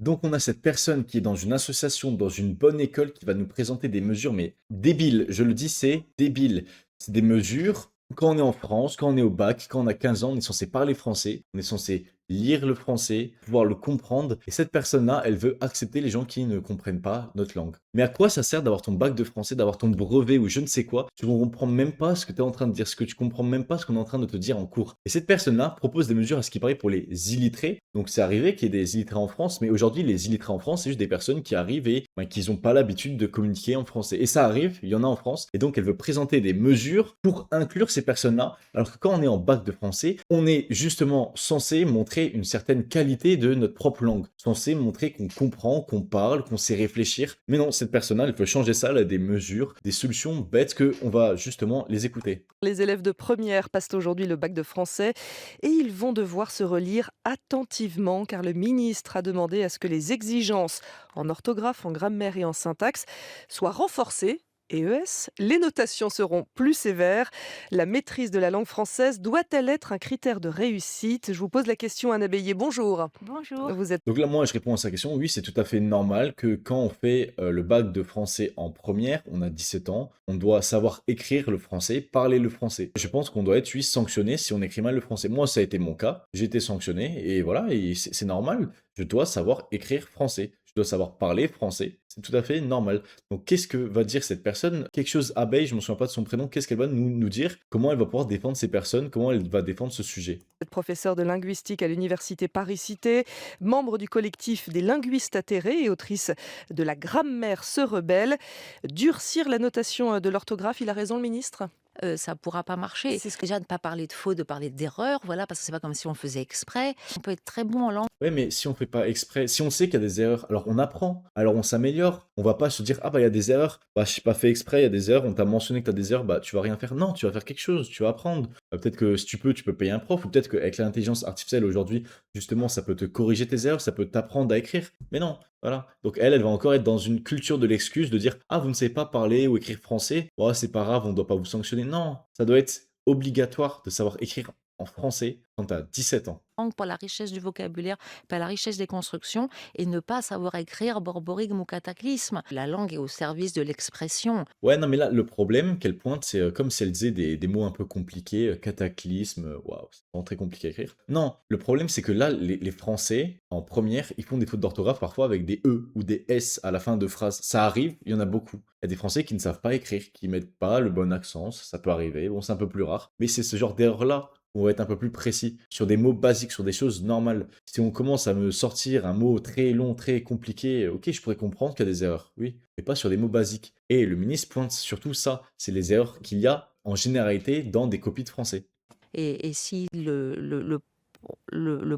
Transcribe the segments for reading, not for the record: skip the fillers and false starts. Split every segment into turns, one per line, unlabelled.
Donc on a cette personne qui est dans une association, dans une bonne école, qui va nous présenter des mesures, mais débiles. Je le dis, c'est débile. C'est des mesures, quand on est en France, quand on est au bac, quand on a 15 ans, on est censé parler français, on est censé lire le français, pouvoir le comprendre. Et cette personne-là, elle veut accepter les gens qui ne comprennent pas notre langue. Mais à quoi ça sert d'avoir ton bac de français, d'avoir ton brevet ou je ne sais quoi? Tu ne comprends même pas ce que tu es en train de dire, ce que tu comprends même pas ce qu'on est en train de te dire en cours. Et cette personne-là propose des mesures à ce qui paraît pour les illettrés. Donc c'est arrivé qu'il y ait des illettrés en France, mais aujourd'hui les illettrés en France, c'est juste des personnes qui arrivent et qui n'ont pas l'habitude de communiquer en français. Et ça arrive, il y en a en France, et donc elle veut présenter des mesures pour inclure ces personnes-là. Alors que quand on est en bac de français, on est justement censé montrer une certaine qualité de notre propre langue, censé montrer qu'on comprend, qu'on parle, qu'on sait réfléchir. Mais non, cette personne-là, elle veut changer ça, elle a des mesures, des solutions bêtes que on va justement les écouter.
Les élèves de première passent aujourd'hui le bac de français et ils vont devoir se relire attentivement car le ministre a demandé à ce que les exigences en orthographe, en grammaire et en syntaxe soient renforcées. Et ES, les notations seront plus sévères. La maîtrise de la langue française doit-elle être un critère de réussite? Je vous pose la question, Anna Bélier. Bonjour.
Bonjour.
Vous êtes
Donc là, moi, je réponds à sa question. Oui, c'est tout à fait normal que quand on fait le bac de français en première, on a 17 ans, on doit savoir écrire le français, parler le français. Je pense qu'on doit être, oui, sanctionné si on écrit mal le français. Moi, ça a été mon cas. J'ai été sanctionné et voilà, et c'est normal. Je dois savoir écrire français. Je dois savoir parler français. C'est tout à fait normal. Donc, qu'est-ce que va dire cette personne? Quelque chose, Abeille, je ne me souviens pas de son prénom. Qu'est-ce qu'elle va nous dire? Comment elle va pouvoir défendre ces personnes? Comment elle va défendre ce sujet?
professeure de linguistique à l'université Paris-Cité, membre du collectif des linguistes atterrés et autrice de La grammaire se rebelle. Durcir la notation de l'orthographe, il a raison le ministre?
Ça pourra pas marcher.
C'est ce que
Déjà de pas parler de faute, de parler d'erreur, voilà, parce que c'est pas comme si on faisait exprès. On peut être très bon en langue.
Ouais, mais si on fait pas exprès, si on sait qu'il y a des erreurs, alors on apprend, alors on s'améliore. On va pas se dire: «Ah bah, il y a des erreurs, bah, j'ai pas fait exprès, il y a des erreurs, on t'a mentionné que tu as des erreurs, bah, tu vas rien faire». Non, tu vas faire quelque chose, tu vas apprendre. Peut-être que si tu peux payer un prof ou peut-être qu'avec l'intelligence artificielle aujourd'hui, justement, ça peut te corriger tes erreurs, ça peut t'apprendre à écrire. Mais non, voilà. Donc elle va encore être dans une culture de l'excuse de dire: «Ah, vous ne savez pas parler ou écrire français, oh, c'est pas grave, on doit pas vous sanctionner». Non, ça doit être obligatoire de savoir écrire en français quand tu as 17 ans.
Par la richesse du vocabulaire, par la richesse des constructions, et ne pas savoir écrire borborigme ou cataclysme. La langue est au service de l'expression.
Ouais, non, mais là, le problème qu'elle pointe, c'est, comme si elle disait des mots un peu compliqués, cataclysme, waouh, c'est vraiment très compliqué à écrire. Non, le problème, c'est que là, les Français, en première, ils font des fautes d'orthographe parfois avec des E ou des S à la fin de phrases. Ça arrive, il y en a beaucoup. Il y a des Français qui ne savent pas écrire, qui mettent pas le bon accent, ça peut arriver, bon, c'est un peu plus rare, mais c'est ce genre d'erreur-là où on va être un peu plus précis sur des mots basiques, sur des choses normales. Si on commence à me sortir un mot très long, très compliqué, OK, je pourrais comprendre qu'il y a des erreurs, oui, mais pas sur des mots basiques. Et le ministre pointe surtout ça, c'est les erreurs qu'il y a en généralité dans des copies de français.
Et si le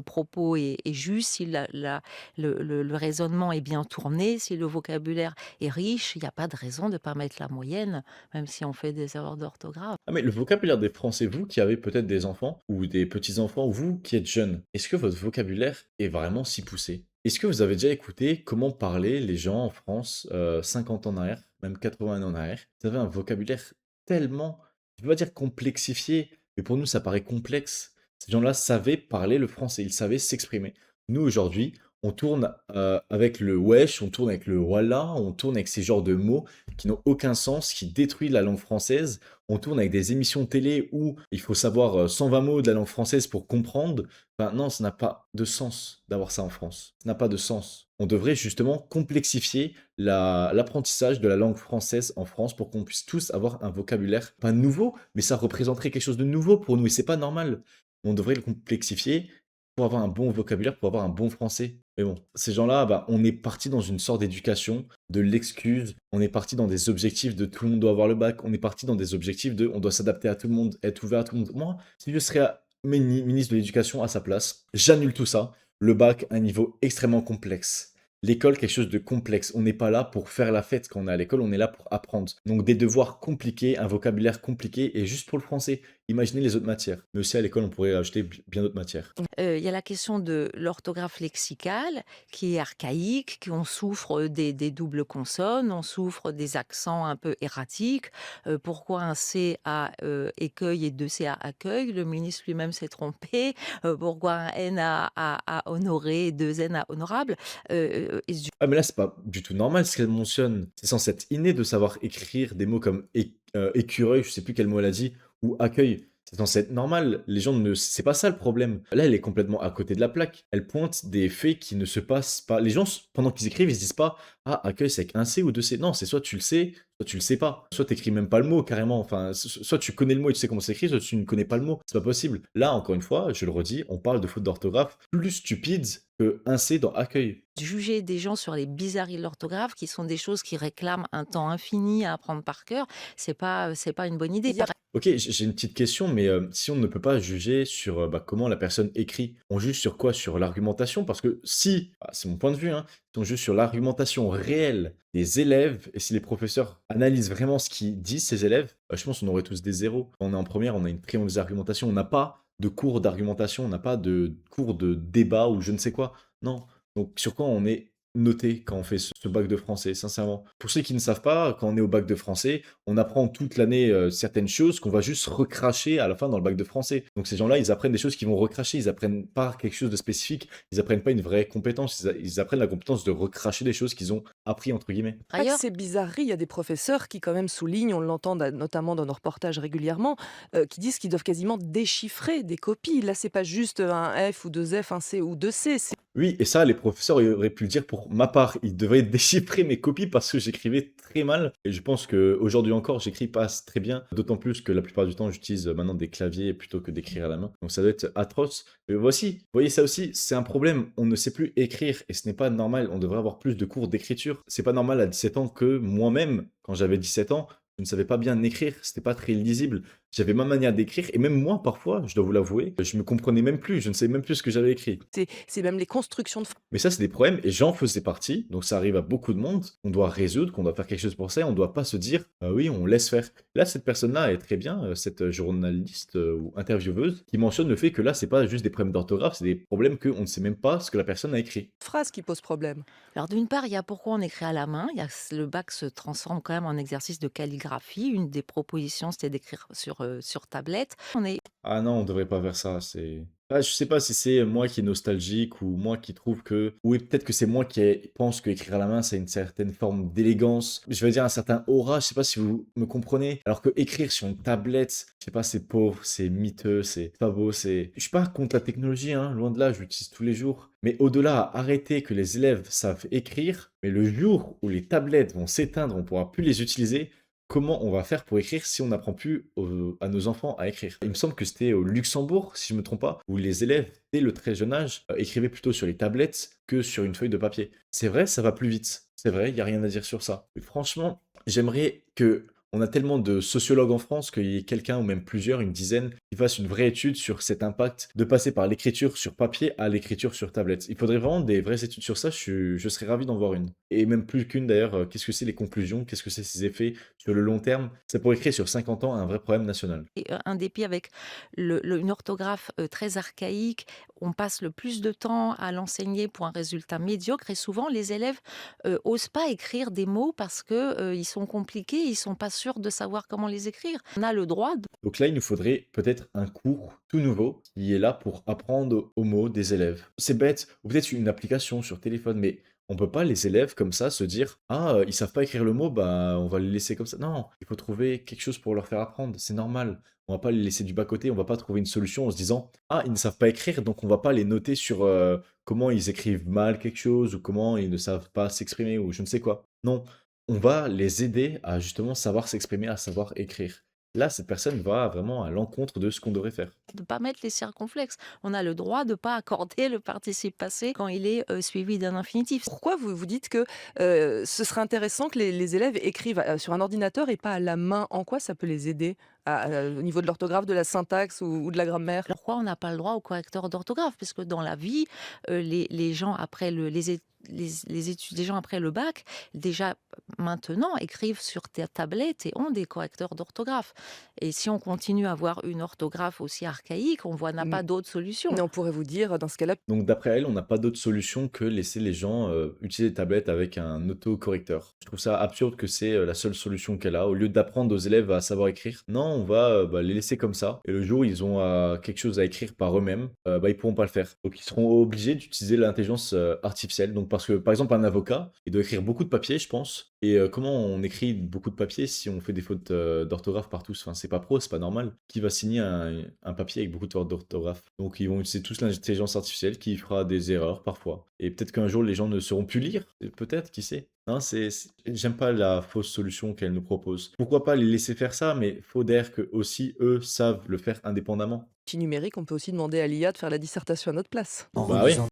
propos est juste, si le raisonnement est bien tourné, si le vocabulaire est riche, il n'y a pas de raison de ne pas mettre la moyenne, même si on fait des erreurs d'orthographe.
Ah mais le vocabulaire des Français, vous qui avez peut-être des enfants ou des petits-enfants, ou vous qui êtes jeunes, est-ce que votre vocabulaire est vraiment si poussé? Est-ce que vous avez déjà écouté comment parlaient les gens en France, 50 ans en arrière, même 80 ans en arrière? Ils avaient un vocabulaire tellement, je ne vais pas dire complexifié, mais pour nous ça paraît complexe. Ces gens-là savaient parler le français, ils savaient s'exprimer. Nous aujourd'hui, on tourne, avec le wesh, on tourne avec le voilà, on tourne avec ces genres de mots qui n'ont aucun sens, qui détruisent la langue française. On tourne avec des émissions télé où il faut savoir 120 mots de la langue française pour comprendre. Enfin, non, ça n'a pas de sens d'avoir ça en France. Ça n'a pas de sens. On devrait justement complexifier l'apprentissage de la langue française en France pour qu'on puisse tous avoir un vocabulaire, pas nouveau, mais ça représenterait quelque chose de nouveau pour nous et c'est pas normal. On devrait le complexifier pour avoir un bon vocabulaire, pour avoir un bon français. Mais bon, ces gens-là, bah, on est parti dans une sorte d'éducation, de l'excuse, on est parti dans des objectifs de tout le monde doit avoir le bac, on est parti dans des objectifs de on doit s'adapter à tout le monde, être ouvert à tout le monde. Moi, si je serais ministre de l'Éducation à sa place, j'annule tout ça. Le bac, un niveau extrêmement complexe. L'école, quelque chose de complexe. On n'est pas là pour faire la fête quand on est à l'école, on est là pour apprendre. Donc des devoirs compliqués, un vocabulaire compliqué, et juste pour le français. Imaginez les autres matières. Mais aussi à l'école, on pourrait ajouter bien d'autres matières.
Il y a la question de l'orthographe lexicale qui est archaïque, qu'on souffre des doubles consonnes, on souffre des accents un peu erratiques. Pourquoi un C à écueil et 2 C à accueil? Le ministre lui-même s'est trompé. Pourquoi un N à honoré et 2 N à honorable? Et
Ah mais là, c'est pas du tout normal ce qu'elle mentionne. C'est censé être inné de savoir écrire des mots comme écureuil, je sais plus quel mot elle a dit, ou accueil. C'est censé être normal. Les gens ne c'est pas ça le problème. Là, elle est complètement à côté de la plaque. Elle pointe des faits qui ne se passent pas. Les gens, pendant qu'ils écrivent, ils se disent pas: «Ah, accueil, c'est avec un C ou 2 C». Non, c'est soit tu le sais, soit tu le sais pas. Soit tu écris même pas le mot carrément. Enfin, soit tu connais le mot et tu sais comment c'est écrit, soit tu ne connais pas le mot. C'est pas possible. Là, encore une fois, je le redis, on parle de faute d'orthographe plus stupide que un C dans accueil.
juger des gens sur les bizarreries de l'orthographe, qui sont des choses qui réclament un temps infini à apprendre par cœur, c'est pas une bonne idée.
Il y a
OK, j'ai une petite question, mais si on ne peut pas juger sur, comment la personne écrit, on juge sur quoi? Sur l'argumentation? Parce que si, c'est mon point de vue, hein, si on juge sur l'argumentation réelle des élèves et si les professeurs analysent vraiment ce qu'ils disent ces élèves, je pense qu'on aurait tous des zéros. Quand on est en première, on a une très mauvaise argumentation. On n'a pas de cours d'argumentation, on n'a pas de cours de débat ou je ne sais quoi. Non. Donc sur quoi on est noté quand on fait ce bac de français, sincèrement? Pour ceux qui ne savent pas, quand on est au bac de français, on apprend toute l'année, certaines choses qu'on va juste recracher à la fin dans le bac de français. Donc ces gens-là, ils apprennent des choses qu'ils vont recracher, ils apprennent pas quelque chose de spécifique, ils apprennent pas une vraie compétence, ils apprennent la compétence de recracher des choses qu'ils ont «appris» entre guillemets.
pas que
Ailleurs,
ces bizarreries, il y a des professeurs qui quand même soulignent, on l'entend notamment dans nos reportages régulièrement, qui disent qu'ils doivent quasiment déchiffrer des copies. Là, c'est pas juste un F ou 2 F, un C ou 2 C,
Oui et ça, les professeurs, ils auraient pu le dire pour ma part. Ils devraient déchiffrer mes copies parce que j'écrivais très mal et je pense qu'aujourd'hui encore, j'écris pas très bien. D'autant plus que la plupart du temps, j'utilise, maintenant des claviers plutôt que d'écrire à la main. Donc ça doit être atroce. Mais voici, vous voyez ça aussi, c'est un problème. On ne sait plus écrire et ce n'est pas normal. On devrait avoir plus de cours d'écriture. C'est pas normal à 17 ans que moi-même, quand j'avais 17 ans, je ne savais pas bien écrire. C'était pas très lisible. J'avais ma manière d'écrire et même moi, parfois, je dois vous l'avouer, je me comprenais même plus. Je ne savais même plus ce que j'avais écrit.
c'est même les constructions de
Mais ça, c'est des problèmes et j'en faisais partie, donc ça arrive à beaucoup de monde. On doit résoudre, qu'on doit faire quelque chose pour ça et on ne doit pas se dire: oui, on laisse faire». Là, cette personne-là est très bien, cette journaliste, ou intervieweuse qui mentionne le fait que là, c'est pas juste des problèmes d'orthographe, c'est des problèmes qu'on ne sait même pas ce que la personne a écrit.
phrases qui posent problème.
alors d'une part, il y a pourquoi on écrit à la main. Le bac se transforme quand même en exercice de calligraphie. Une des propositions, c'était d'écrire sur tablette. On est
Ah non, on devrait pas faire ça, c'est je sais pas si c'est moi qui est nostalgique ou moi qui trouve que ou peut-être que c'est moi pense qu'écrire à la main, c'est une certaine forme d'élégance. Je veux dire un certain aura, je sais pas si vous me comprenez? Alors que écrire sur une tablette, je sais pas, c'est pauvre, c'est miteux, c'est pas beau, c'est je suis pas contre la technologie, hein, loin de là, je l'utilise tous les jours. Mais au-delà, arrêter que les élèves savent écrire, mais le jour où les tablettes vont s'éteindre, on pourra plus les utiliser, comment on va faire pour écrire si on n'apprend plus à nos enfants à écrire? Il me semble que c'était au Luxembourg, si je ne me trompe pas, où les élèves, dès le très jeune âge, écrivaient plutôt sur les tablettes que sur une feuille de papier. C'est vrai, ça va plus vite. C'est vrai, il y a rien à dire sur ça. Mais franchement, j'aimerais que on a tellement de sociologues en France qu'il y ait quelqu'un ou même plusieurs, une dizaine, qui fassent une vraie étude sur cet impact de passer par l'écriture sur papier à l'écriture sur tablette. Il faudrait vraiment des vraies études sur ça, je serais ravi d'en voir une. Et même plus qu'une d'ailleurs, qu'est-ce que c'est les conclusions, qu'est-ce que c'est ces effets sur le long terme? Ça pourrait créer sur 50 ans un vrai problème national.
un dépit avec une orthographe très archaïque. On passe le plus de temps à l'enseigner pour un résultat médiocre et souvent les élèves osent pas écrire des mots parce que ils sont compliqués, ils sont pas sûrs de savoir comment les écrire. On a le droit
Donc là, il nous faudrait peut-être un cours tout nouveau qui est là pour apprendre aux mots des élèves. C'est bête, ou peut-être une application sur téléphone, mais on peut pas les élèves comme ça se dire: «Ah, ils savent pas écrire le mot, bah, on va les laisser comme ça». Non, il faut trouver quelque chose pour leur faire apprendre, c'est normal. On va pas les laisser du bas-côté, on va pas trouver une solution en se disant: «Ah, ils ne savent pas écrire, donc on va pas les noter sur, comment ils écrivent mal quelque chose ou comment ils ne savent pas s'exprimer» ou je ne sais quoi. Non, on va les aider à justement savoir s'exprimer, à savoir écrire. Là, cette personne va vraiment à l'encontre de ce qu'on devrait faire.
de pas mettre les circonflexes. On a le droit de pas accorder le participe passé quand il est suivi d'un infinitif.
Pourquoi vous vous dites que, ce serait intéressant que les élèves écrivent, sur un ordinateur et pas à la main? En quoi ça peut les aider au niveau de l'orthographe, de la syntaxe ou de la grammaire?
Pourquoi on n'a pas le droit au correcteur d'orthographe? Parce que dans la vie, les gens après les gens après le bac, déjà maintenant, écrivent sur ta tablette et ont des correcteurs d'orthographe. Et si on continue à avoir une orthographe aussi archaïque, on voit n'a
Mmh,
pas d'autre solution.
et on pourrait vous dire, dans ce cas-là,
Donc d'après elle, on n'a pas d'autre solution que laisser les gens, utiliser les tablettes avec un autocorrecteur. Je trouve ça absurde que c'est, la seule solution qu'elle a. Au lieu d'apprendre aux élèves à savoir écrire, non, on va, bah, les laisser comme ça et le jour où ils ont, quelque chose à écrire par eux-mêmes, bah, ils pourront pas le faire. Donc ils seront obligés d'utiliser l'intelligence, artificielle. Donc parce que, par exemple, un avocat, il doit écrire beaucoup de papiers, je pense et comment on écrit beaucoup de papiers si on fait des fautes, d'orthographe partout? Enfin, c'est pas pro, c'est pas normal. Qui va signer un papier avec beaucoup de fautes d'orthographe? Donc ils vont utiliser tous l'intelligence artificielle qui fera des erreurs parfois et peut-être qu'un jour les gens ne sauront plus lire, et peut-être, qui sait? Non, j'aime pas la fausse solution qu'elle nous propose. Pourquoi pas les laisser faire ça, mais faut derrière que aussi eux savent le faire indépendamment.
numérique, on peut aussi demander à l'IA de faire la dissertation à notre place.
Bah oui.